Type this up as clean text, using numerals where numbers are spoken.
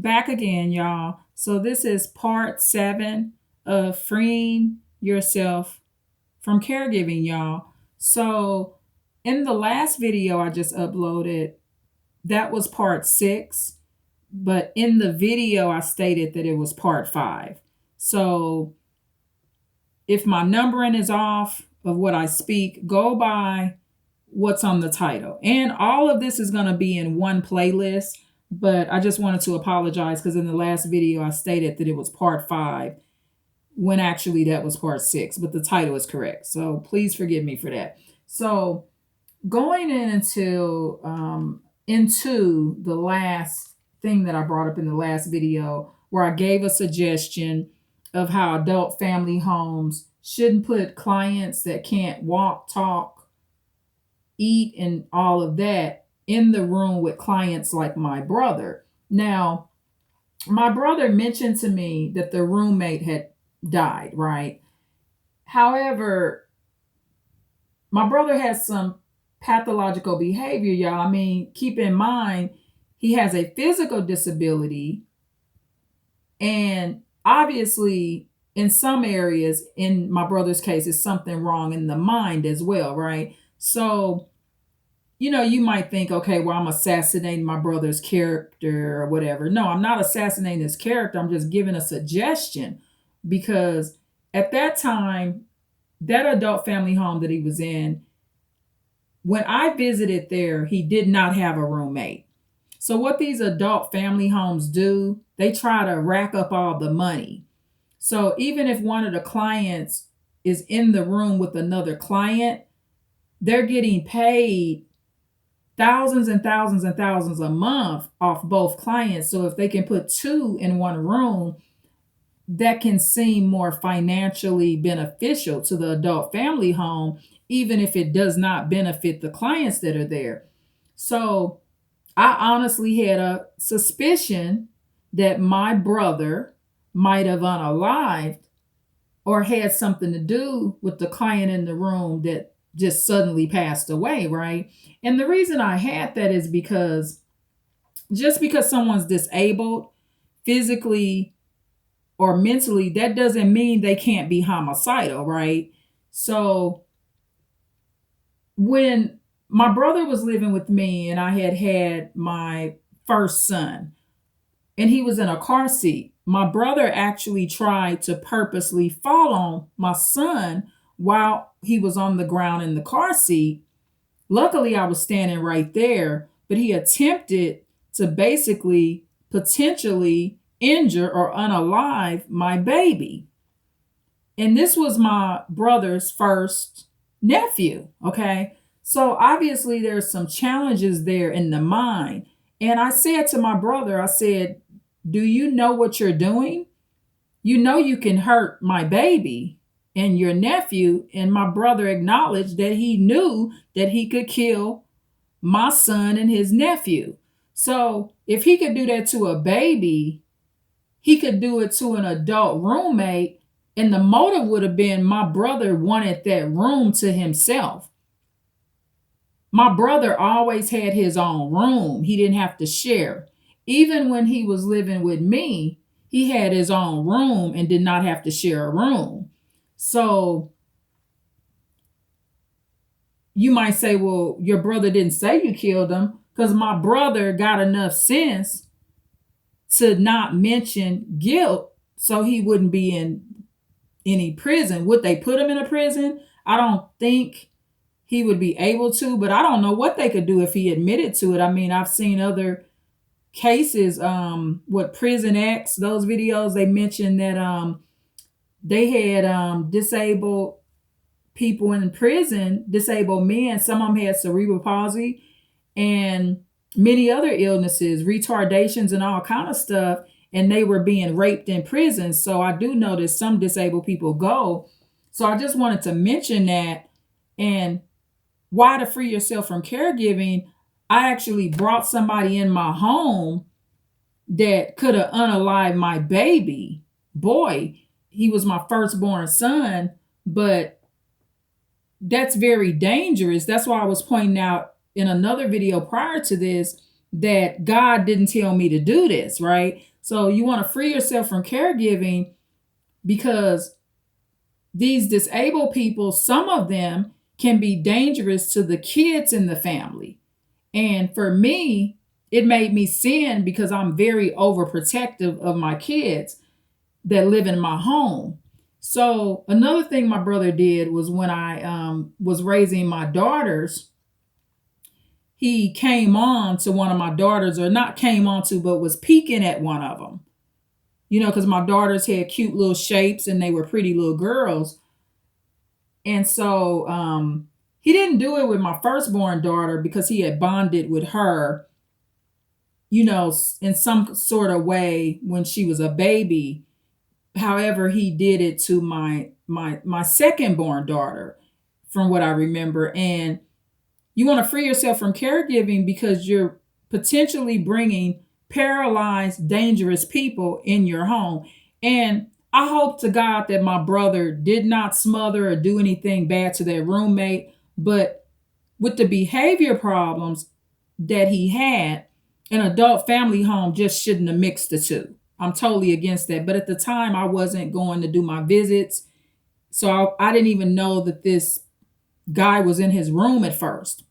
back again, y'all. So, this is part 7 of freeing yourself from caregiving, y'all. So, in the last video I just uploaded, that was part 6, but in the video I stated that it was part 5. So, if my numbering is off of what I speak, go by what's on the title. And all of this is going to be in one playlist, but I just wanted to apologize because in the last video I stated that it was part 5 when actually that was part 6, but the title is correct. So please forgive me for that. So going into the last thing that I brought up in the last video where I gave a suggestion of how adult family homes shouldn't put clients that can't walk, talk, eat, and all of that in the room with clients like my brother. Now, my brother mentioned to me that the roommate had died, right? However, my brother has some pathological behavior, y'all. I mean, keep in mind, he has a physical disability, and obviously, in some areas, in my brother's case, is something wrong in the mind as well, right? So, you might think, okay, well, I'm assassinating my brother's character or whatever. No, I'm not assassinating his character. I'm just giving a suggestion because at that time, that adult family home that he was in, when I visited there, he did not have a roommate. So, what these adult family homes do, they try to rack up all the money. So, even if one of the clients is in the room with another client, they're getting paid thousands and thousands and thousands a month off both clients. So, if they can put two in one room, that can seem more financially beneficial to the adult family home, even if it does not benefit the clients that are there. So, I honestly had a suspicion that my brother might have unalived or had something to do with the client in the room that just suddenly passed away, right? And the reason I had that is because just because someone's disabled physically or mentally, that doesn't mean they can't be homicidal, right? So when my brother was living with me and I had my first son and he was in a car seat, my brother actually tried to purposely fall on my son while he was on the ground in the car seat. Luckily, I was standing right there, but he attempted to basically potentially injure or unalive my baby. And this was my brother's first nephew. Okay. So obviously, there's some challenges there in the mind. And I said to my brother, I said, do you know what you're doing? You know you can hurt my baby and your nephew. And my brother acknowledged that he knew that he could kill my son and his nephew. So if he could do that to a baby, he could do it to an adult roommate. And the motive would have been my brother wanted that room to himself. My brother always had his own room. He didn't have to share. Even when he was living with me, he had his own room and did not have to share a room. So you might say, well, your brother didn't say you killed him, because my brother got enough sense to not mention guilt so he wouldn't be in any prison. Would they put him in a prison? I don't think he would be able to, but I don't know what they could do if he admitted to it. I mean, I've seen other cases, what Prison X, those videos, they mentioned that they had disabled people in prison, disabled men. Some of them had cerebral palsy and many other illnesses, retardations and all kind of stuff, and they were being raped in prison. So I do know that some disabled people go. So I just wanted to mention that. And why to free yourself from caregiving, I actually brought somebody in my home that could have unalived my baby boy. He was my firstborn son, but that's very dangerous. That's why I was pointing out in another video prior to this that God didn't tell me to do this, right? So you want to free yourself from caregiving because these disabled people, some of them can be dangerous to the kids in the family. And for me, it made me sin because I'm very overprotective of my kids that live in my home. So another thing my brother did was when I was raising my daughters, he came on to one of my daughters, or not came on to, but was peeking at one of them. You know, because my daughters had cute little shapes and they were pretty little girls. And so he didn't do it with my firstborn daughter because he had bonded with her, you know, in some sort of way when she was a baby. However, he did it to my second born daughter, from what I remember. And you want to free yourself from caregiving because you're potentially bringing paralyzed, dangerous people in your home. And I hope to God that my brother did not smother or do anything bad to their roommate. But with the behavior problems that he had, an adult family home just shouldn't have mixed the two. I'm totally against that. But at the time, I wasn't going to do my visits. So I didn't even know that this guy was in his room at first.